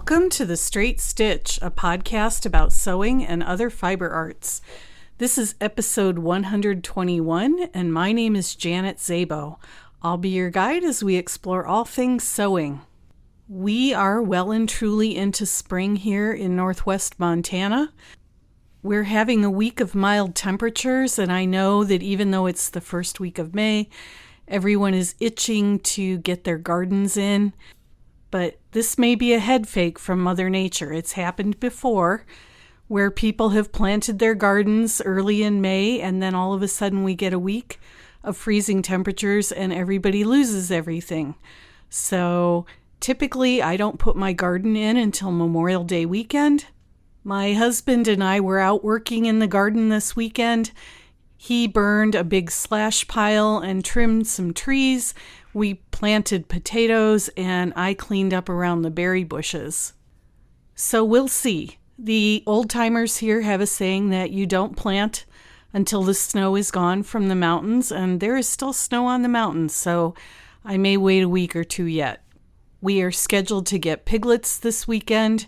Welcome to The Straight Stitch, a podcast about sewing and other fiber arts. This is episode 121, and my name is Janet Szabo. I'll be your guide as we explore all things sewing. We are well and truly into spring here in northwest Montana. We're having a week of mild temperatures, and I know that even though it's the first week of May, everyone is itching to get their gardens in. But this may be a head fake from Mother Nature. It's happened before where people have planted their gardens early in May and then all of a sudden we get a week of freezing temperatures and everybody loses everything. So typically I don't put my garden in until Memorial Day weekend. My husband and I were out working in the garden this weekend. He burned a big slash pile and trimmed some trees. We planted potatoes and I cleaned up around the berry bushes. So we'll see. The old timers here have a saying that you don't plant until the snow is gone from the mountains, and there is still snow on the mountains, so I may wait a week or two yet. We are scheduled to get piglets this weekend,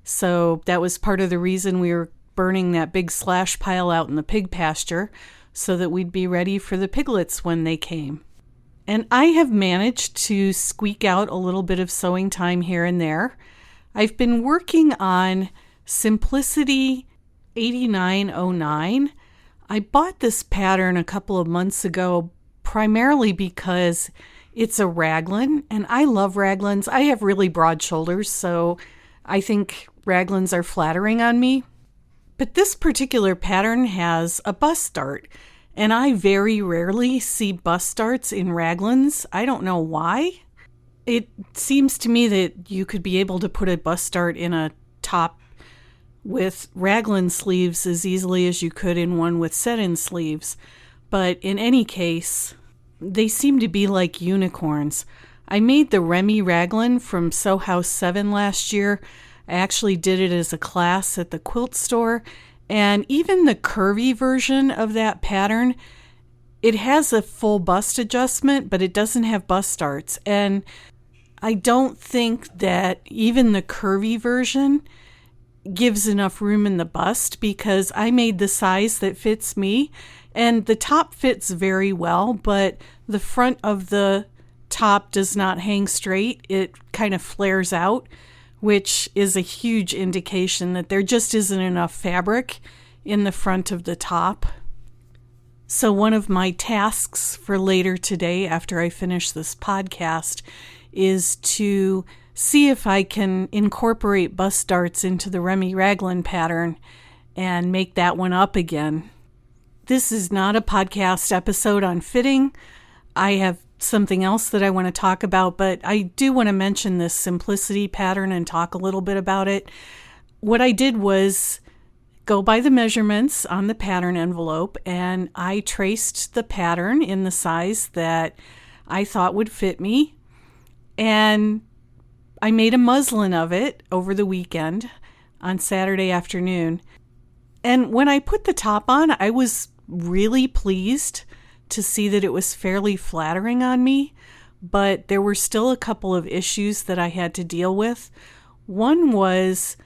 so that was part of the reason we were burning that big slash pile out in the pig pasture, so that we'd be ready for the piglets when they came. And I have managed to squeak out a little bit of sewing time here and there. I've been working on Simplicity 8909. I bought this pattern a couple of months ago primarily because it's a raglan, and I love raglans. I have really broad shoulders, so I think raglans are flattering on me. But this particular pattern has a bust dart, and I very rarely see bust darts in raglans. I don't know why. It seems to me that you could be able to put a bust dart in a top with raglan sleeves as easily as you could in one with set-in sleeves. But in any case, they seem to be like unicorns. I made the Remy raglan from Sew House 7 last year. I actually did it as a class at the quilt store. And even the curvy version of that pattern, it has a full bust adjustment, but it doesn't have bust darts. And I don't think that even the curvy version gives enough room in the bust, because I made the size that fits me. And the top fits very well, but the front of the top does not hang straight. It kind of flares out, which is a huge indication that there just isn't enough fabric in the front of the top. So one of my tasks for later today, after I finish this podcast, is to see if I can incorporate bust darts into the Remy raglan pattern and make that one up again. This is not a podcast episode on fitting. I have something else that I want to talk about, but I do want to mention this Simplicity pattern and talk a little bit about it. What I did was go by the measurements on the pattern envelope, and I traced the pattern in the size that I thought would fit me, and I made a muslin of it over the weekend on Saturday afternoon. And when I put the top on, I was really pleased to see that it was fairly flattering on me, but there were still a couple of issues that I had to deal with. One was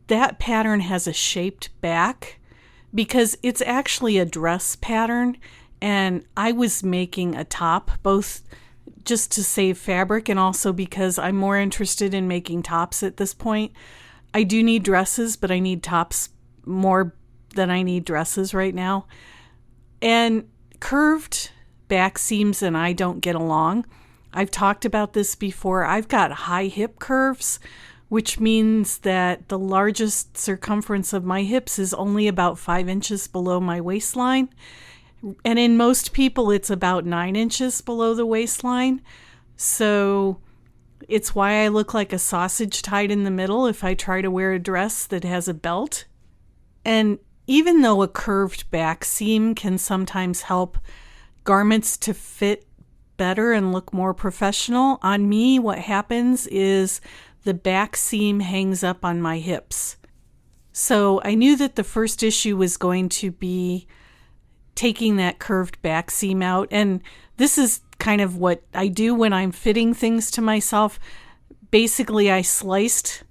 that pattern has a shaped back because it's actually a dress pattern, and I was making a top both just to save fabric and also because I'm more interested in making tops at this point. I do need dresses, but I need tops more than I need dresses right now. And curved back seams and I don't get along. I've talked about this before. I've got high hip curves, which means that the largest circumference of my hips is only about 5 inches below my waistline. And in most people, it's about 9 inches below the waistline. So it's why I look like a sausage tied in the middle if I try to wear a dress that has a belt. And even though a curved back seam can sometimes help garments to fit better and look more professional, on me what happens is the back seam hangs up on my hips. So I knew that the first issue was going to be taking that curved back seam out. And this is kind of what I do when I'm fitting things to myself. Basically, I sliced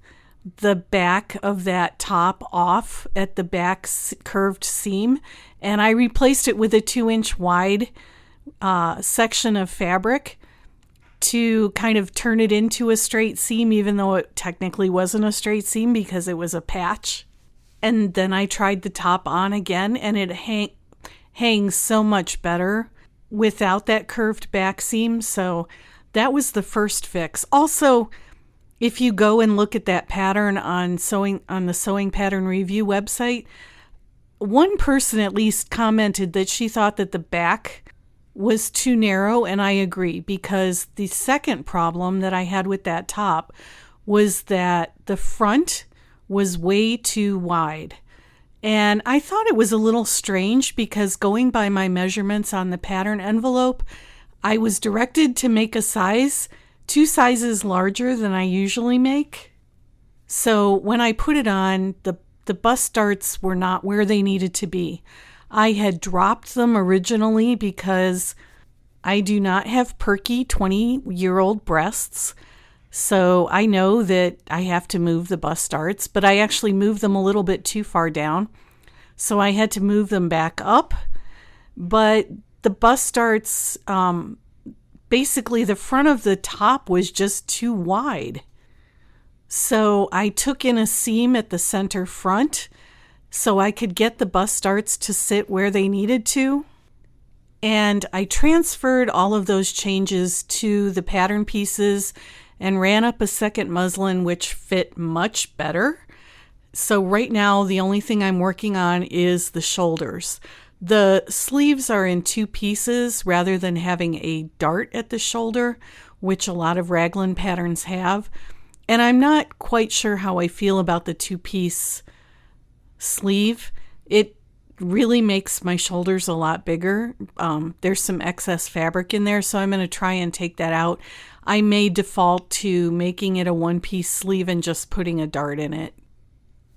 the back of that top off at the back curved seam, and I replaced it with a 2-inch wide section of fabric to kind of turn it into a straight seam, even though it technically wasn't a straight seam because it was a patch. And then I tried the top on again, and it hangs so much better without that curved back seam. So that was the first fix. Also, if you go and look at that pattern on the Sewing Pattern Review website, one person at least commented that she thought that the back was too narrow, and I agree, because the second problem that I had with that top was that the front was way too wide. And I thought it was a little strange because going by my measurements on the pattern envelope, I was directed to make a size 2 sizes larger than I usually make. So when I put it on, the bust darts were not where they needed to be. I had dropped them originally because I do not have perky 20-year-old breasts. So I know that I have to move the bust darts, but I actually moved them a little bit too far down. So I had to move them back up. But the bust darts, basically the front of the top was just too wide. So I took in a seam at the center front so I could get the bust darts to sit where they needed to. And I transferred all of those changes to the pattern pieces and ran up a second muslin, which fit much better. So right now, the only thing I'm working on is the shoulders. The sleeves are in 2 pieces rather than having a dart at the shoulder, which a lot of raglan patterns have. And I'm not quite sure how I feel about the 2-piece sleeve. It really makes my shoulders a lot bigger. There's some excess fabric in there, so I'm going to try and take that out. I may default to making it a 1-piece sleeve and just putting a dart in it.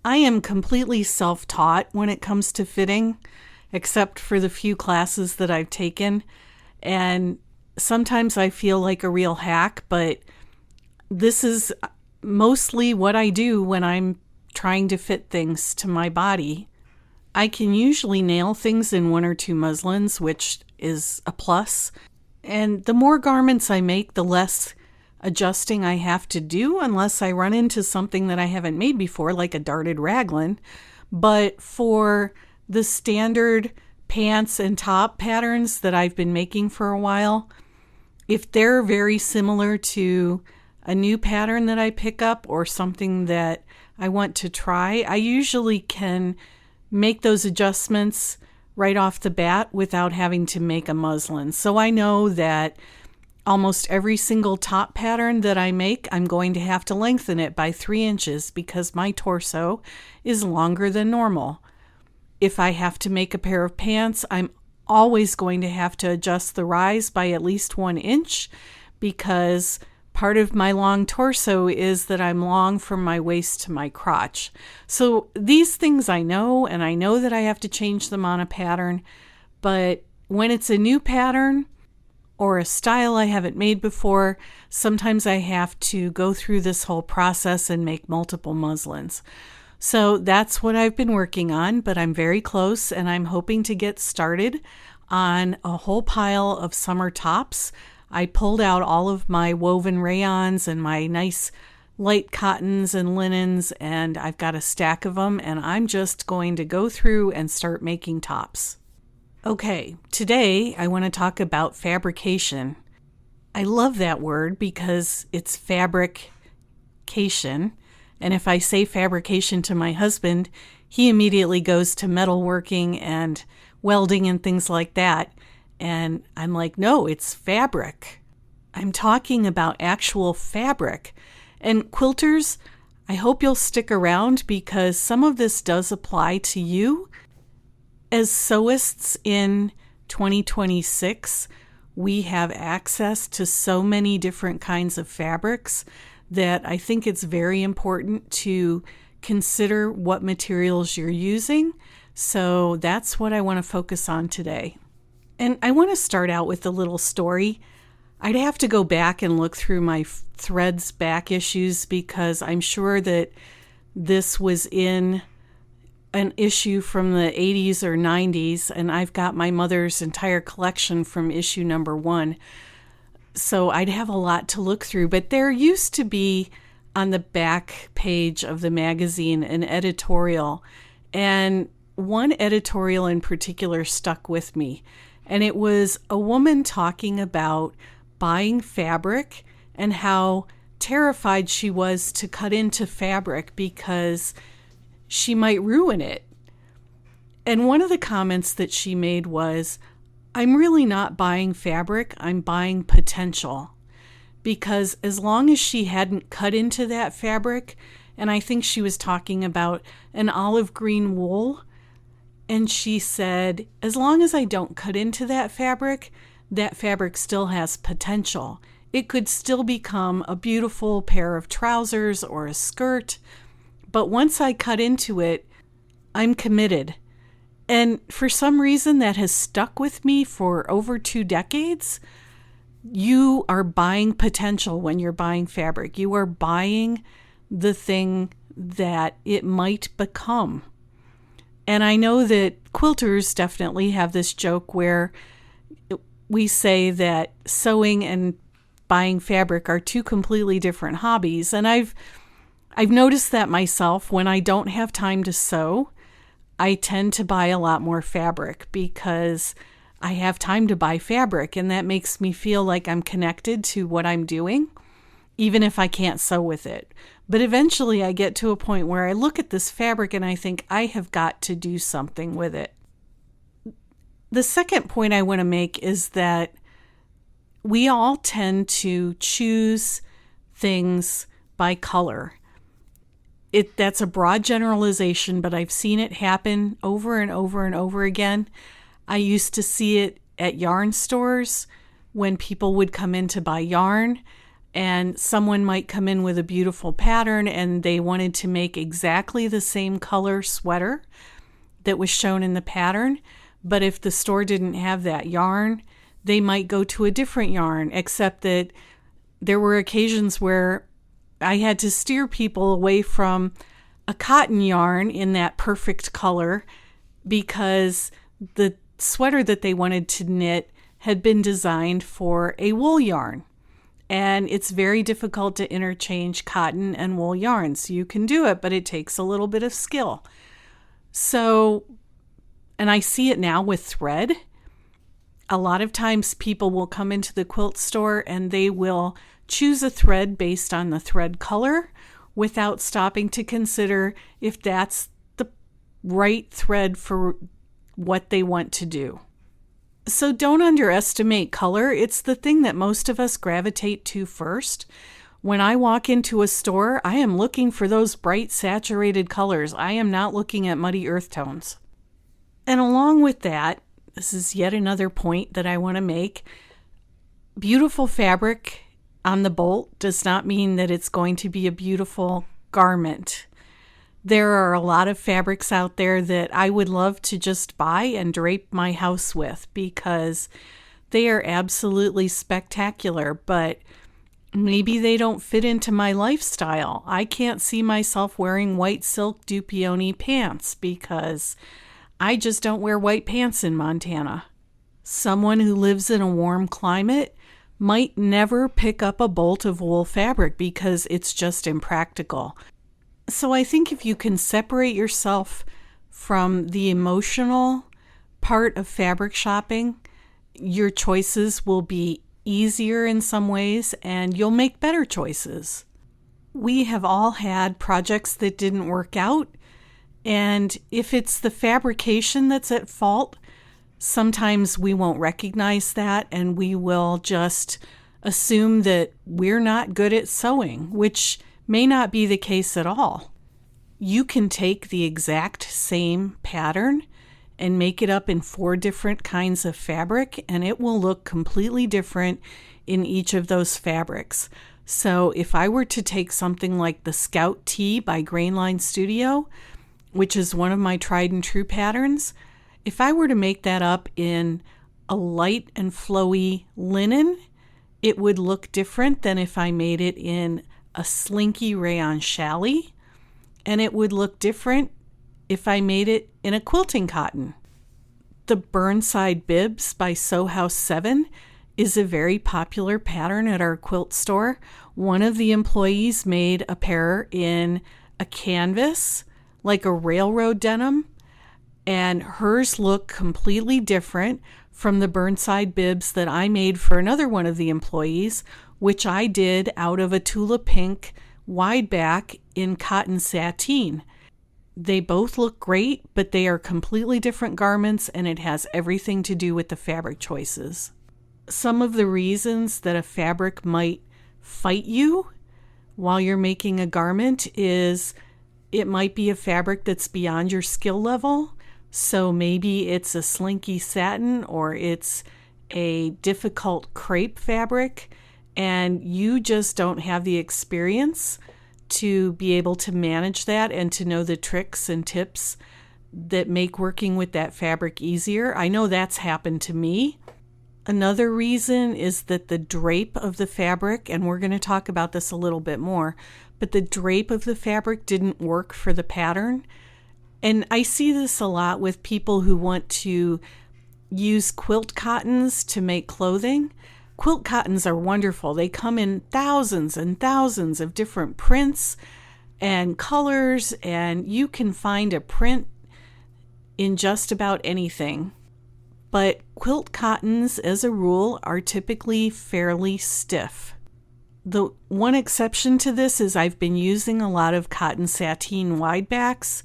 I am completely self-taught when it comes to fitting, except for the few classes that I've taken. And sometimes I feel like a real hack, but this is mostly what I do when I'm trying to fit things to my body. I can usually nail things in 1 or 2 muslins, which is a plus. And the more garments I make, the less adjusting I have to do, unless I run into something that I haven't made before, like a darted raglan. But for the standard pants and top patterns that I've been making for a while, if they're very similar to a new pattern that I pick up or something that I want to try, I usually can make those adjustments right off the bat without having to make a muslin. So I know that almost every single top pattern that I make, I'm going to have to lengthen it by 3 inches because my torso is longer than normal. If I have to make a pair of pants, I'm always going to have to adjust the rise by at least 1 inch because part of my long torso is that I'm long from my waist to my crotch. So these things I know, and I know that I have to change them on a pattern, but when it's a new pattern or a style I haven't made before, sometimes I have to go through this whole process and make multiple muslins. So that's what I've been working on, but I'm very close, and I'm hoping to get started on a whole pile of summer tops. I pulled out all of my woven rayons and my nice light cottons and linens, and I've got a stack of them, and I'm just going to go through and start making tops. Okay, today I want to talk about fabrication. I love that word because it's fabrication, and if I say fabrication to my husband, he immediately goes to metalworking and welding and things like that. And I'm like, no, it's fabric. I'm talking about actual fabric. And quilters, I hope you'll stick around because some of this does apply to you. As sewists in 2026, we have access to so many different kinds of fabrics that I think it's very important to consider what materials you're using. So that's what I want to focus on today. And I want to start out with a little story. I'd have to go back and look through my threads back issues because I'm sure that this was in an issue from the 80s or 90s, and I've got my mother's entire collection from issue number 1. So I'd have a lot to look through. But there used to be on the back page of the magazine an editorial, and one editorial in particular stuck with me. And it was a woman talking about buying fabric and how terrified she was to cut into fabric because she might ruin it. And one of the comments that she made was, I'm really not buying fabric, I'm buying potential. Because as long as she hadn't cut into that fabric, and I think she was talking about an olive green wool, and she said, as long as I don't cut into that fabric still has potential. It could still become a beautiful pair of trousers or a skirt, but once I cut into it, I'm committed. And for some reason that has stuck with me for over 2 decades. You are buying potential when you're buying fabric. You are buying the thing that it might become. And I know that quilters definitely have this joke where we say that sewing and buying fabric are 2 completely different hobbies. And I've noticed that myself. When I don't have time to sew, I tend to buy a lot more fabric because I have time to buy fabric, and that makes me feel like I'm connected to what I'm doing, even if I can't sew with it. But eventually I get to a point where I look at this fabric and I think I have got to do something with it. The second point I want to make is that we all tend to choose things by color. That's a broad generalization, but I've seen it happen over and over and over again. I used to see it at yarn stores when people would come in to buy yarn, and someone might come in with a beautiful pattern and they wanted to make exactly the same color sweater that was shown in the pattern. But if the store didn't have that yarn, they might go to a different yarn, except that there were occasions where I had to steer people away from a cotton yarn in that perfect color because the sweater that they wanted to knit had been designed for a wool yarn. And it's very difficult to interchange cotton and wool yarns. You can do it, but it takes a little bit of skill. So, and I see it now with thread. A lot of times people will come into the quilt store and they will choose a thread based on the thread color without stopping to consider if that's the right thread for what they want to do. So don't underestimate color. It's the thing that most of us gravitate to first. When I walk into a store, I am looking for those bright saturated colors. I am not looking at muddy earth tones. And along with that, this is yet another point that I want to make. Beautiful fabric on the bolt does not mean that it's going to be a beautiful garment. There are a lot of fabrics out there that I would love to just buy and drape my house with because they are absolutely spectacular, but maybe they don't fit into my lifestyle. I can't see myself wearing white silk Dupioni pants because I just don't wear white pants in Montana. Someone who lives in a warm climate might never pick up a bolt of wool fabric because it's just impractical. So I think if you can separate yourself from the emotional part of fabric shopping, your choices will be easier in some ways and you'll make better choices. We have all had projects that didn't work out, and if it's the fabrication that's at fault, sometimes we won't recognize that and we will just assume that we're not good at sewing, which may not be the case at all. You can take the exact same pattern and make it up in 4 different kinds of fabric, and it will look completely different in each of those fabrics. So if I were to take something like the Scout Tee by Grainline Studio, which is one of my tried and true patterns, if I were to make that up in a light and flowy linen, It would look different than if I made it in a slinky rayon challis, and it would look different if I made it in a quilting cotton. The Burnside Bibs by Sew House 7 is a very popular pattern at our quilt store. One of the employees made a pair in a canvas, like a railroad denim, and hers look completely different from the Burnside Bibs that I made for another one of the employees, which I did out of a Tula Pink wide back in cotton sateen. They both look great, but they are completely different garments, and it has everything to do with the fabric choices. Some of the reasons that a fabric might fight you while you're making a garment is it might be a fabric that's beyond your skill level. So maybe it's a slinky satin or it's a difficult crepe fabric, and you just don't have the experience to be able to manage that and to know the tricks and tips that make working with that fabric easier. I know that's happened to me. Another reason is that the drape of the fabric, and we're going to talk about this a little bit more, but the drape of the fabric didn't work for the pattern. And I see this a lot with people who want to use quilt cottons to make clothing. Quilt cottons are wonderful. They come in thousands and thousands of different prints and colors, and you can find a print in just about anything. But quilt cottons, as a rule, are typically fairly stiff. The one exception to this is I've been using a lot of cotton sateen wide backs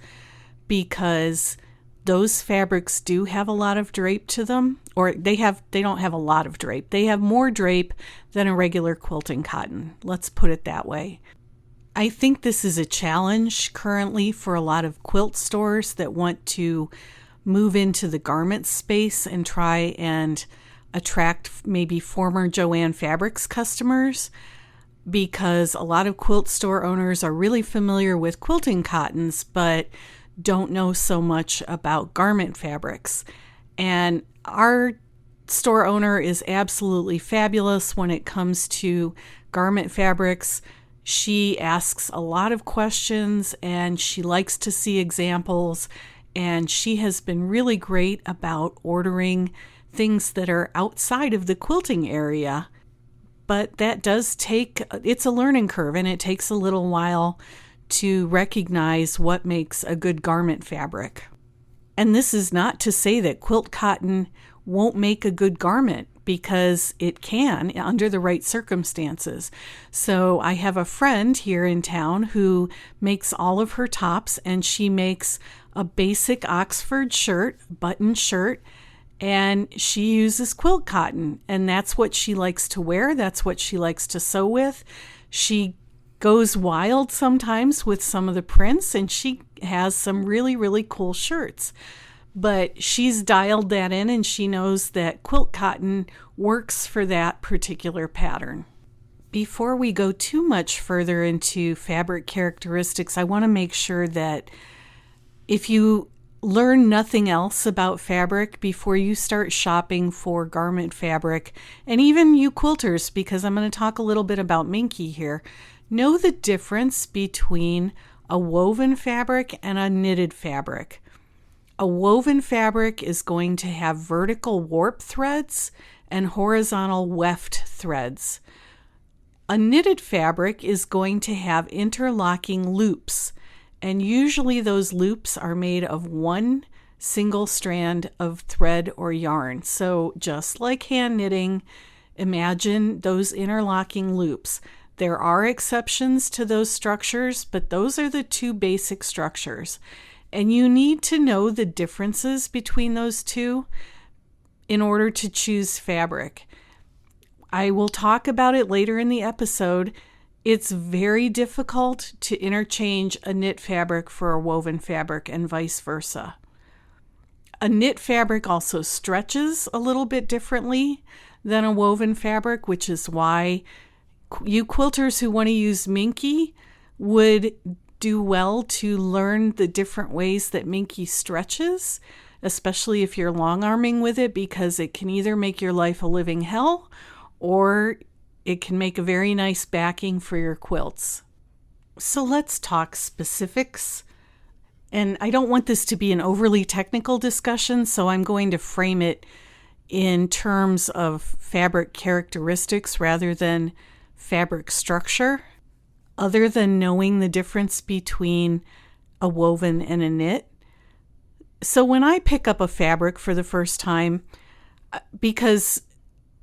because those fabrics do have a lot of drape to them, or they don't have a lot of drape. They have more drape than a regular quilting cotton. Let's put it that way. I think this is a challenge currently for a lot of quilt stores that want to move into the garment space and try and attract maybe former Joann Fabrics customers, because a lot of quilt store owners are really familiar with quilting cottons but don't know so much about garment fabrics. And our store owner is absolutely fabulous when it comes to garment fabrics. She asks a lot of questions and she likes to see examples, and she has been really great about ordering things that are outside of the quilting area. But that does it's a learning curve, and it takes a little while to recognize what makes a good garment fabric. And this is not to say that quilt cotton won't make a good garment, because it can under the right circumstances. So I have a friend here in town who makes all of her tops, and she makes a basic Oxford shirt, button shirt, and she uses quilt cotton, and that's what she likes to wear. That's what she likes to sew with. She goes wild sometimes with some of the prints, and she has some really, really cool shirts. But she's dialed that in, and she knows that quilt cotton works for that particular pattern. Before we go too much further into fabric characteristics, I want to make sure that if you learn nothing else about fabric before you start shopping for garment fabric, and even you quilters, because I'm going to talk a little bit about Minky here, know the difference between a woven fabric and a knitted fabric. A woven fabric is going to have vertical warp threads and horizontal weft threads. A knitted fabric is going to have interlocking loops, and usually those loops are made of one single strand of thread or yarn. So just like hand knitting, imagine those interlocking loops. There are exceptions to those structures, but those are the two basic structures. And you need to know the differences between those two in order to choose fabric. I will talk about it later in the episode. It's very difficult to interchange a knit fabric for a woven fabric and vice versa. A knit fabric also stretches a little bit differently than a woven fabric, which is why you quilters who want to use Minky would do well to learn the different ways that Minky stretches, especially if you're long arming with it, because it can either make your life a living hell or it can make a very nice backing for your quilts. So let's talk specifics. And I don't want this to be an overly technical discussion, so I'm going to frame it in terms of fabric characteristics rather than fabric structure. Other than knowing the difference between a woven and a knit. So when I pick up a fabric for the first time, because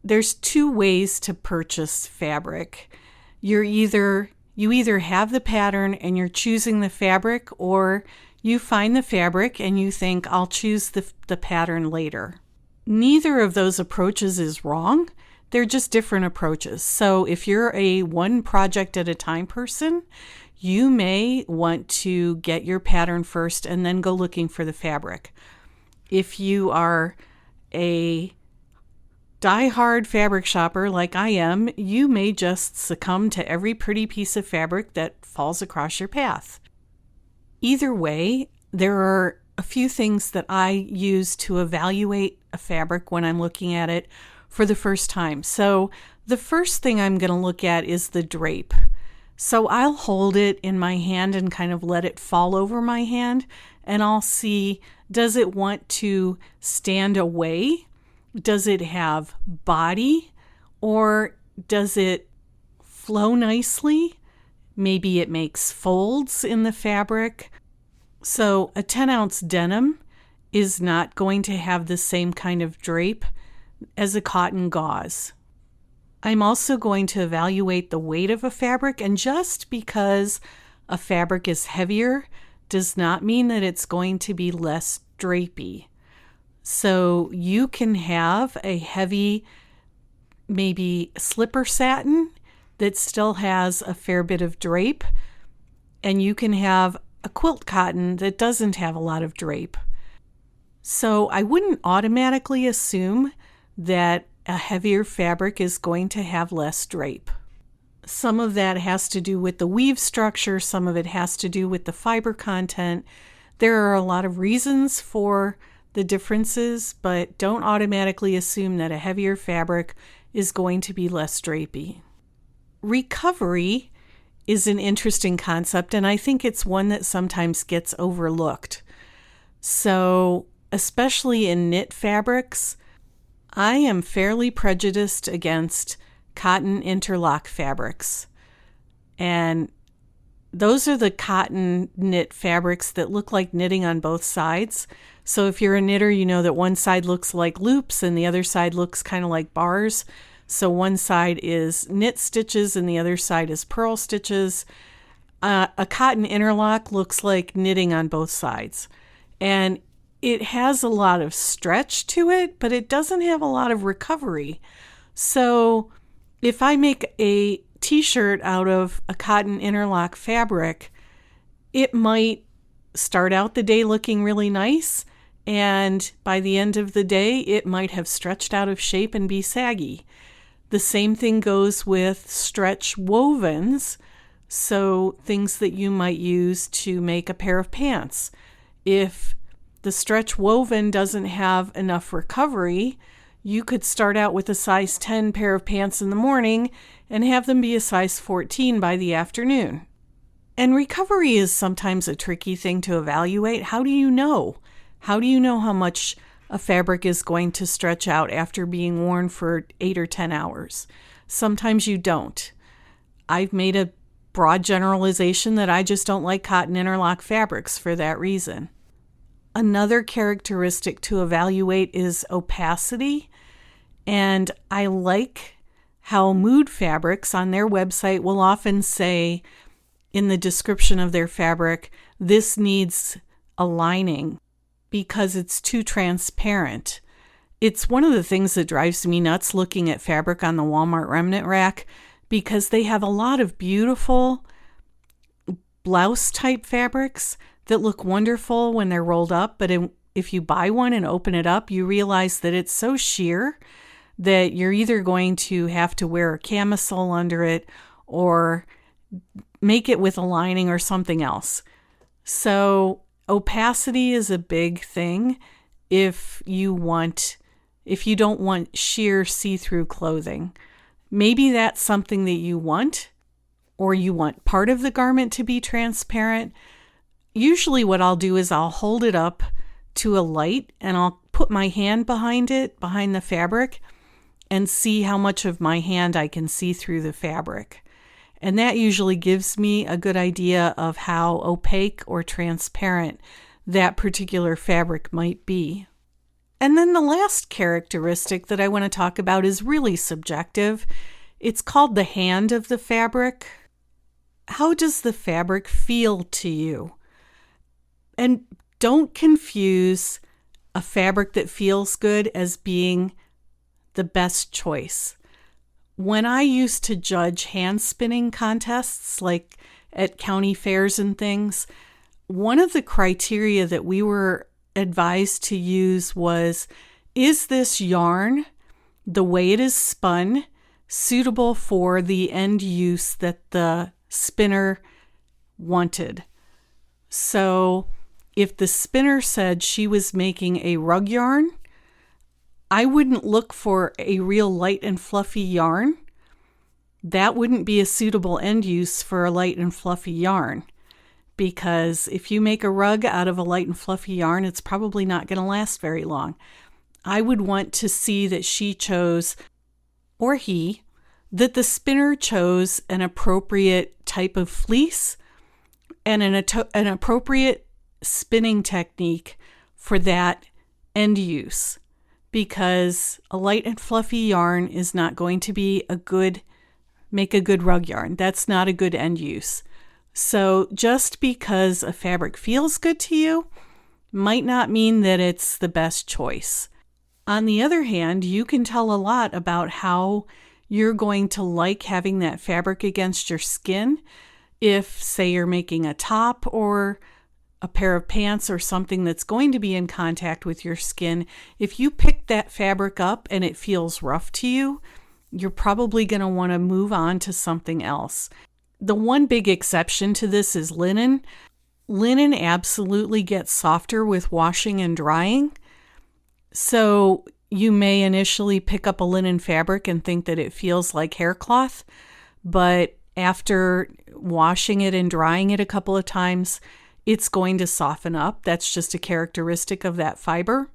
there's two ways to purchase fabric. You either have the pattern and you're choosing the fabric, or you find the fabric and you think, I'll choose the pattern later. Neither of those approaches is wrong. They're just different approaches. So if you're a one project at a time person, you may want to get your pattern first and then go looking for the fabric. If you are a die-hard fabric shopper like I am, you may just succumb to every pretty piece of fabric that falls across your path. Either way, there are a few things that I use to evaluate a fabric when I'm looking at it for the first time. So the first thing I'm going to look at is the drape. So I'll hold it in my hand and kind of let it fall over my hand, and I'll see, does it want to stand away? Does it have body, or does it flow nicely? Maybe it makes folds in the fabric. So a 10-ounce denim is not going to have the same kind of drape as a cotton gauze. I'm also going to evaluate the weight of a fabric, and just because a fabric is heavier does not mean that it's going to be less drapey. So you can have a heavy, maybe slipper satin that still has a fair bit of drape, and you can have a quilt cotton that doesn't have a lot of drape. So I wouldn't automatically assume that a heavier fabric is going to have less drape. Some of that has to do with the weave structure, some of it has to do with the fiber content. There are a lot of reasons for the differences, but don't automatically assume that a heavier fabric is going to be less drapey. Recovery is an interesting concept, and I think it's one that sometimes gets overlooked. So, especially in knit fabrics, I am fairly prejudiced against cotton interlock fabrics. And those are the cotton knit fabrics that look like knitting on both sides. So if you're a knitter, you know that one side looks like loops and the other side looks kind of like bars. So one side is knit stitches and the other side is purl stitches. A cotton interlock looks like knitting on both sides. And it has a lot of stretch to it, but it doesn't have a lot of recovery. So if I make a t-shirt out of a cotton interlock fabric, it might start out the day looking really nice, and by the end of the day, it might have stretched out of shape and be saggy. The same thing goes with stretch wovens, so things that you might use to make a pair of pants. If the stretch woven doesn't have enough recovery, you could start out with a size 10 pair of pants in the morning and have them be a size 14 by the afternoon. And recovery is sometimes a tricky thing to evaluate. How do you know? How do you know how much a fabric is going to stretch out after being worn for 8 or 10 hours? Sometimes you don't. I've made a broad generalization that I just don't like cotton interlock fabrics for that reason. Another characteristic to evaluate is opacity, and I like how Mood Fabrics on their website will often say in the description of their fabric, this needs a lining because it's too transparent. It's one of the things that drives me nuts looking at fabric on the Walmart remnant rack, because they have a lot of beautiful blouse type fabrics that look wonderful when they're rolled up, but if you buy one and open it up, you realize that it's so sheer that you're either going to have to wear a camisole under it or make it with a lining or something else. So opacity is a big thing if you don't want sheer see-through clothing. Maybe that's something that you want, or you want part of the garment to be transparent. Usually what I'll do is I'll hold it up to a light and I'll put my hand behind it, behind the fabric, and see how much of my hand I can see through the fabric. And that usually gives me a good idea of how opaque or transparent that particular fabric might be. And then the last characteristic that I want to talk about is really subjective. It's called the hand of the fabric. How does the fabric feel to you? And don't confuse a fabric that feels good as being the best choice. When I used to judge hand spinning contests, like at county fairs and things, one of the criteria that we were advised to use was, is this yarn, the way it is spun, suitable for the end use that the spinner wanted? So if the spinner said she was making a rug yarn, I wouldn't look for a real light and fluffy yarn. That wouldn't be a suitable end use for a light and fluffy yarn, because if you make a rug out of a light and fluffy yarn, it's probably not going to last very long. I would want to see that she chose, or he, that the spinner chose an appropriate type of fleece and an appropriate spinning technique for that end use. Because a light and fluffy yarn is not going to make a good rug yarn. That's not a good end use. So just because a fabric feels good to you might not mean that it's the best choice. On the other hand, you can tell a lot about how you're going to like having that fabric against your skin if, say, you're making a top or a pair of pants or something that's going to be in contact with your skin. If you pick that fabric up and it feels rough to you, you're probably going to want to move on to something else. The one big exception to this is linen. Linen absolutely gets softer with washing and drying. So you may initially pick up a linen fabric and think that it feels like hair cloth, but after washing it and drying it a couple of times, it's going to soften up. That's just a characteristic of that fiber.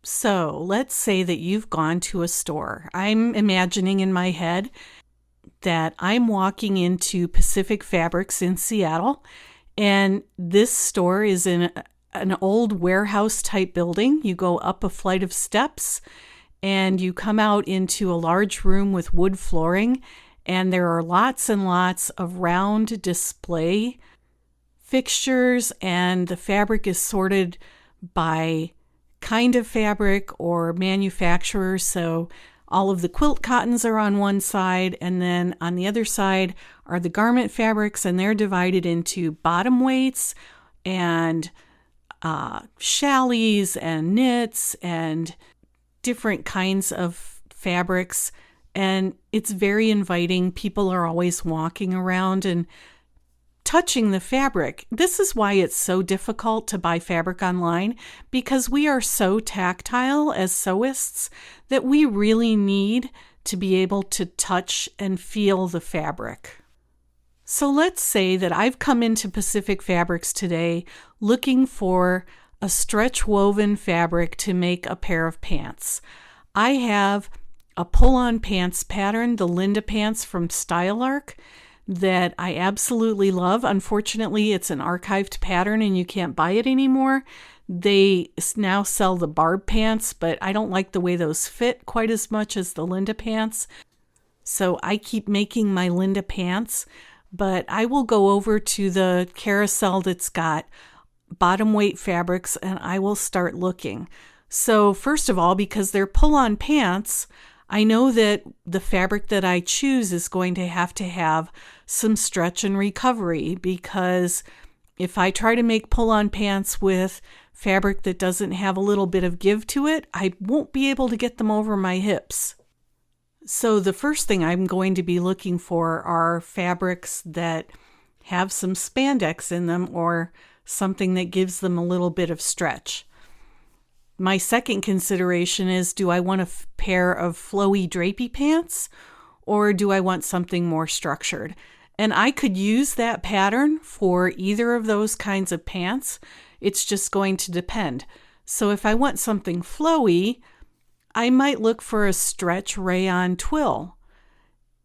So let's say that you've gone to a store. I'm imagining in my head that I'm walking into Pacific Fabrics in Seattle, and this store is in an old warehouse type building. You go up a flight of steps and you come out into a large room with wood flooring, and there are lots and lots of round display fixtures, and the fabric is sorted by kind of fabric or manufacturer. So all of the quilt cottons are on one side, and then on the other side are the garment fabrics, and they're divided into bottom weights and chalets and knits and different kinds of fabrics. And it's very inviting. People are always walking around and touching the fabric. This is why it's so difficult to buy fabric online, because we are so tactile as sewists that we really need to be able to touch and feel the fabric. So let's say that I've come into Pacific Fabrics today looking for a stretch woven fabric to make a pair of pants. I have a pull-on pants pattern, the Linda pants from Style Arc, that I absolutely love. Unfortunately, it's an archived pattern and you can't buy it anymore. They now sell the barb pants, but I don't like the way those fit quite as much as the Linda pants. So I keep making my Linda pants, but I will go over to the carousel that's got bottom weight fabrics and I will start looking. So first of all, because they're pull-on pants, I know that the fabric that I choose is going to have some stretch and recovery, because if I try to make pull-on pants with fabric that doesn't have a little bit of give to it, I won't be able to get them over my hips. So the first thing I'm going to be looking for are fabrics that have some spandex in them or something that gives them a little bit of stretch. My second consideration is, do I want a pair of flowy drapey pants, or do I want something more structured? And I could use that pattern for either of those kinds of pants. It's just going to depend. So if I want something flowy, I might look for a stretch rayon twill.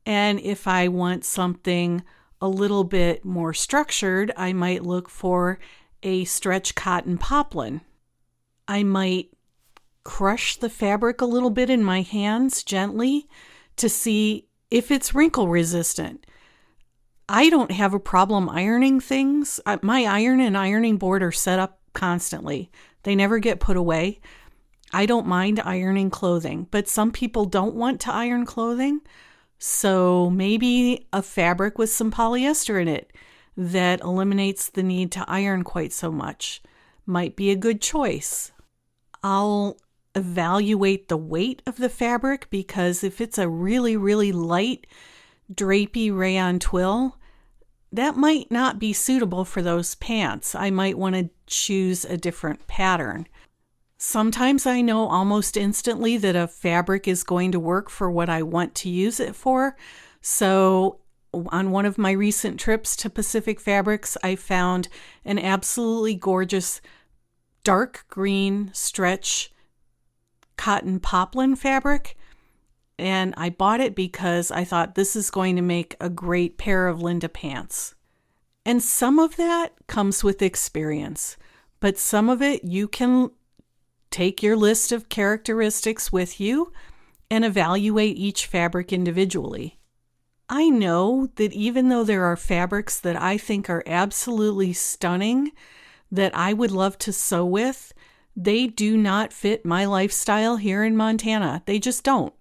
And if I want something a little bit more structured, I might look for a stretch cotton poplin. I might crush the fabric a little bit in my hands gently to see if it's wrinkle resistant. I don't have a problem ironing things. My iron and ironing board are set up constantly. They never get put away. I don't mind ironing clothing, but some people don't want to iron clothing. So maybe a fabric with some polyester in it that eliminates the need to iron quite so much might be a good choice. I'll evaluate the weight of the fabric, because if it's a really, really light, drapey rayon twill, that might not be suitable for those pants. I might want to choose a different pattern. Sometimes I know almost instantly that a fabric is going to work for what I want to use it for. So on one of my recent trips to Pacific Fabrics, I found an absolutely gorgeous dark green stretch cotton poplin fabric. And I bought it because I thought this is going to make a great pair of Linda pants. And some of that comes with experience, but some of it you can take your list of characteristics with you and evaluate each fabric individually. I know that even though there are fabrics that I think are absolutely stunning that I would love to sew with, they do not fit my lifestyle here in Montana. They just don't.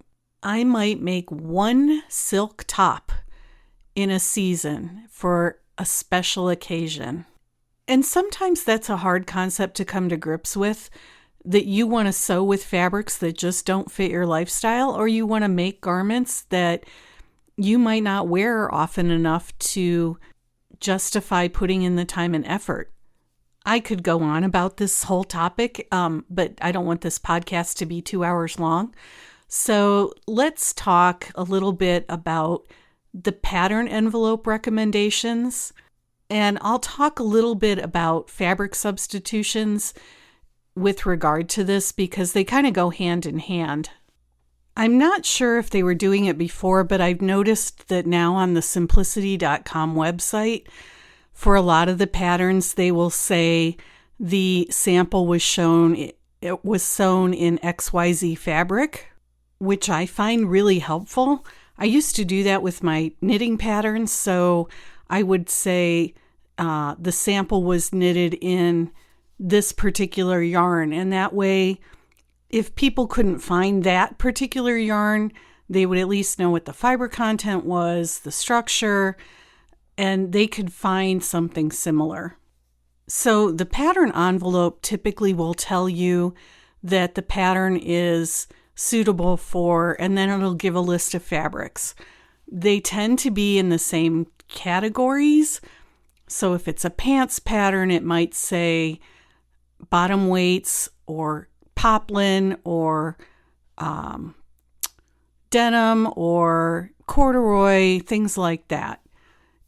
I might make one silk top in a season for a special occasion. And sometimes that's a hard concept to come to grips with, that you want to sew with fabrics that just don't fit your lifestyle, or you want to make garments that you might not wear often enough to justify putting in the time and effort. I could go on about this whole topic, but I don't want this podcast to be 2 hours long. So let's talk a little bit about the pattern envelope recommendations, and I'll talk a little bit about fabric substitutions with regard to this because they kind of go hand in hand. I'm not sure if they were doing it before, but I've noticed that now on the simplicity.com website, for a lot of the patterns, they will say the sample was sewn in XYZ fabric, which I find really helpful. I used to do that with my knitting patterns, so I would say the sample was knitted in this particular yarn, and that way, if people couldn't find that particular yarn, they would at least know what the fiber content was, the structure, and they could find something similar. So the pattern envelope typically will tell you that the pattern is suitable for, and then it'll give a list of fabrics. They tend to be in the same categories. So if it's a pants pattern, it might say bottom weights or poplin or denim or corduroy, things like that.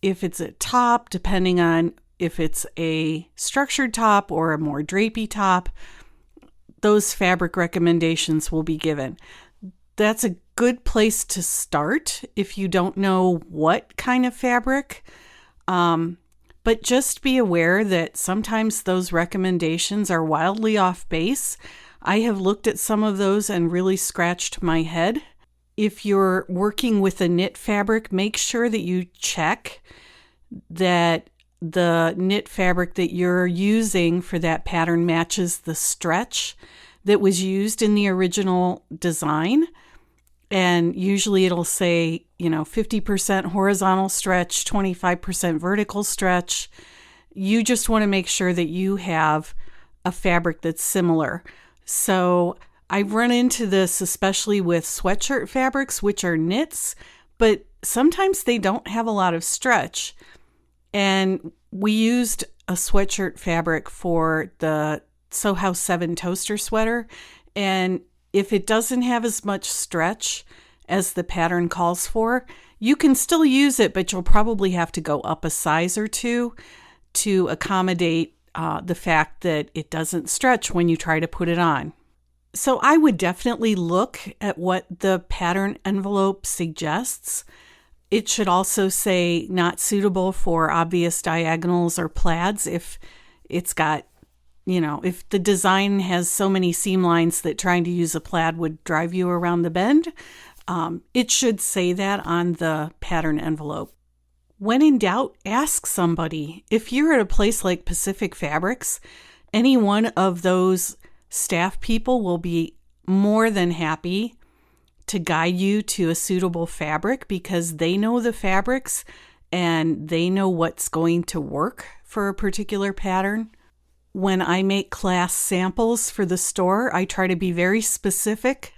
If it's a top, depending on if it's a structured top or a more drapey top, those fabric recommendations will be given. That's a good place to start if you don't know what kind of fabric. But just be aware that sometimes those recommendations are wildly off base. I have looked at some of those and really scratched my head. If you're working with a knit fabric, make sure that you check that the knit fabric that you're using for that pattern matches the stretch that was used in the original design. And usually it'll say, 50% horizontal stretch, 25% vertical stretch. You just want to make sure that you have a fabric that's similar. So I've run into this especially with sweatshirt fabrics, which are knits, but sometimes they don't have a lot of stretch. And we used a sweatshirt fabric for the Sew House 7 toaster sweater. And if it doesn't have as much stretch as the pattern calls for, you can still use it, but you'll probably have to go up a size or two to accommodate the fact that it doesn't stretch when you try to put it on. So I would definitely look at what the pattern envelope suggests. It should also say not suitable for obvious diagonals or plaids if it's got, if the design has so many seam lines that trying to use a plaid would drive you around the bend. It should say that on the pattern envelope. When in doubt, ask somebody. If you're at a place like Pacific Fabrics, any one of those staff people will be more than happy to guide you to a suitable fabric because they know the fabrics and they know what's going to work for a particular pattern. When I make class samples for the store, I try to be very specific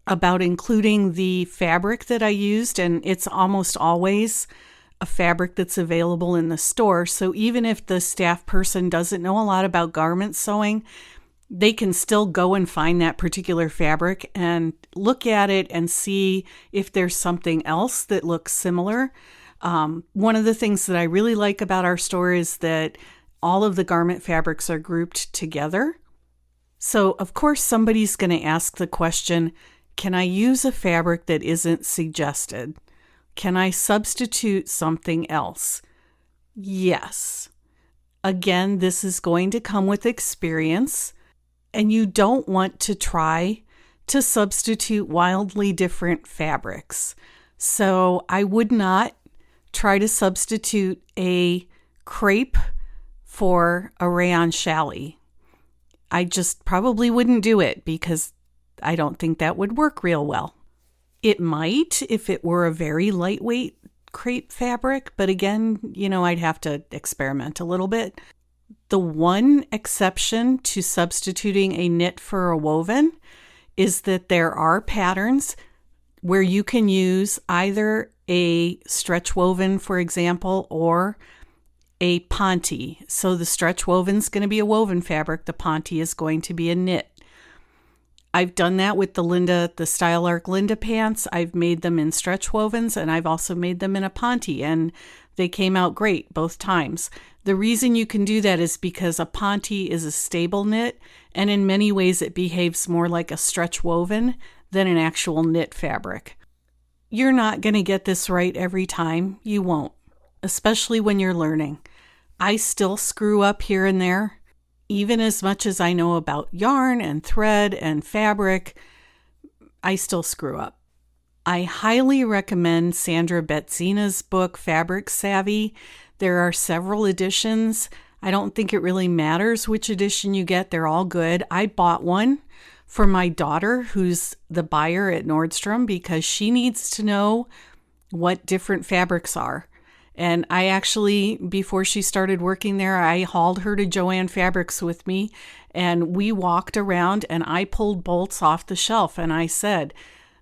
about including the fabric that I used, and it's almost always a fabric that's available in the store. So even if the staff person doesn't know a lot about garment sewing, they can still go and find that particular fabric and look at it and see if there's something else that looks similar. One of the things that I really like about our store is that all of the garment fabrics are grouped together. So, of course, somebody's going to ask the question, can I use a fabric that isn't suggested? Can I substitute something else? Yes. Again, this is going to come with experience. And you don't want to try to substitute wildly different fabrics. So I would not try to substitute a crepe for a rayon challis. I just probably wouldn't do it because I don't think that would work real well. It might if it were a very lightweight crepe fabric, but again, I'd have to experiment a little bit. The one exception to substituting a knit for a woven is that there are patterns where you can use either a stretch woven, for example, or a ponte. So the stretch woven is going to be a woven fabric. The ponte is going to be a knit. I've done that with the Style Arc Linda pants. I've made them in stretch wovens, and I've also made them in a ponte, and they came out great both times. The reason you can do that is because a ponte is a stable knit, and in many ways it behaves more like a stretch woven than an actual knit fabric. You're not going to get this right every time. You won't, especially when you're learning. I still screw up here and there. Even as much as I know about yarn and thread and fabric, I still screw up. I highly recommend Sandra Betzina's book, Fabric Savvy. There are several editions. I don't think it really matters which edition you get. They're all good. I bought one for my daughter, who's the buyer at Nordstrom, because she needs to know what different fabrics are. And I actually, before she started working there, I hauled her to Joann Fabrics with me, and we walked around and I pulled bolts off the shelf and I said,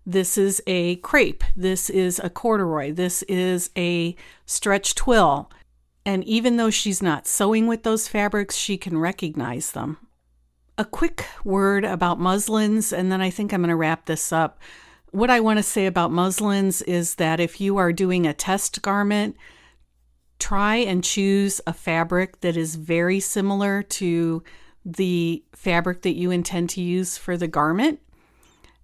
this is a crepe, this is a corduroy, this is a stretch twill. And even though she's not sewing with those fabrics, she can recognize them. A quick word about muslins, and then I think I'm going to wrap this up. What I want to say about muslins is that if you are doing a test garment, try and choose a fabric that is very similar to the fabric that you intend to use for the garment.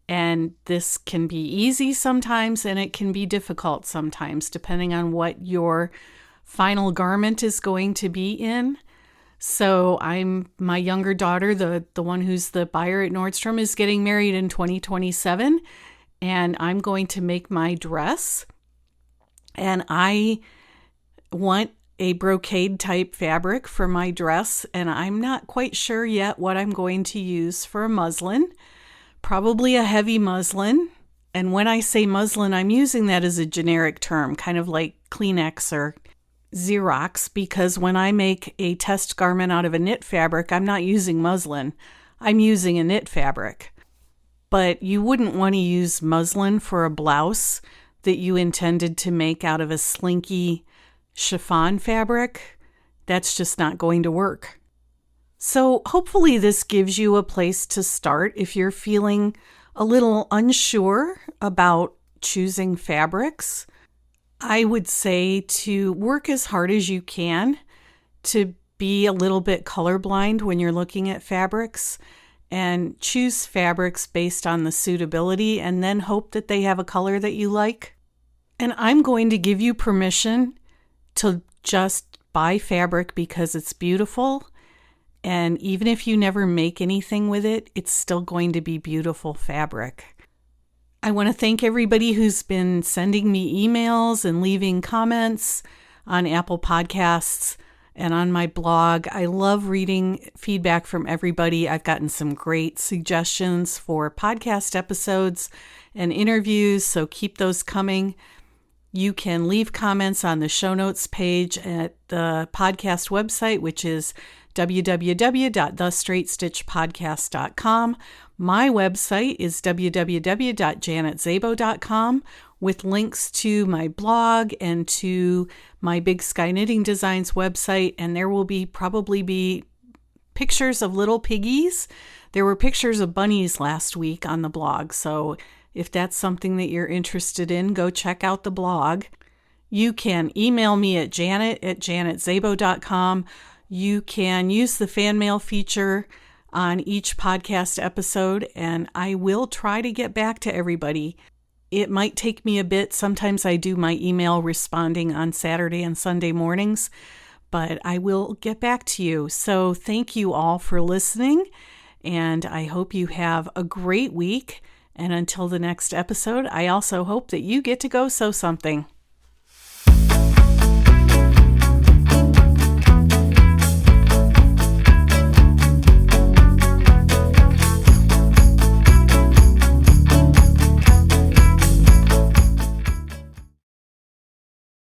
And this can be easy sometimes, and it can be difficult sometimes, depending on what your final garment is going to be in. So my younger daughter, the one who's the buyer at Nordstrom, is getting married in 2027, and I'm going to make my dress. And I want a brocade type fabric for my dress, and I'm not quite sure yet what I'm going to use for a muslin. Probably a heavy muslin. And when I say muslin, I'm using that as a generic term, kind of like Kleenex or Xerox, because when I make a test garment out of a knit fabric, I'm not using muslin. I'm using a knit fabric. But you wouldn't want to use muslin for a blouse that you intended to make out of a slinky chiffon fabric. That's just not going to work. So hopefully this gives you a place to start if you're feeling a little unsure about choosing fabrics, I would say to work as hard as you can to be a little bit colorblind when you're looking at fabrics and choose fabrics based on the suitability and then hope that they have a color that you like. And I'm going to give you permission to just buy fabric because it's beautiful. And even if you never make anything with it, it's still going to be beautiful fabric. I want to thank everybody who's been sending me emails and leaving comments on Apple Podcasts and on my blog. I love reading feedback from everybody. I've gotten some great suggestions for podcast episodes and interviews, so keep those coming. You can leave comments on the show notes page at the podcast website, which is www.thestraightstitchpodcast.com. My website is www.janetszabo.com with links to my blog and to my Big Sky Knitting Designs website. And there will probably be pictures of little piggies. There were pictures of bunnies last week on the blog. So if that's something that you're interested in, go check out the blog. You can email me at janet@janetszabo.com. You can use the fan mail feature on each podcast episode, and I will try to get back to everybody. It might take me a bit. Sometimes I do my email responding on Saturday and Sunday mornings, but I will get back to you. So thank you all for listening, and I hope you have a great week. And until the next episode, I also hope that you get to go sew something.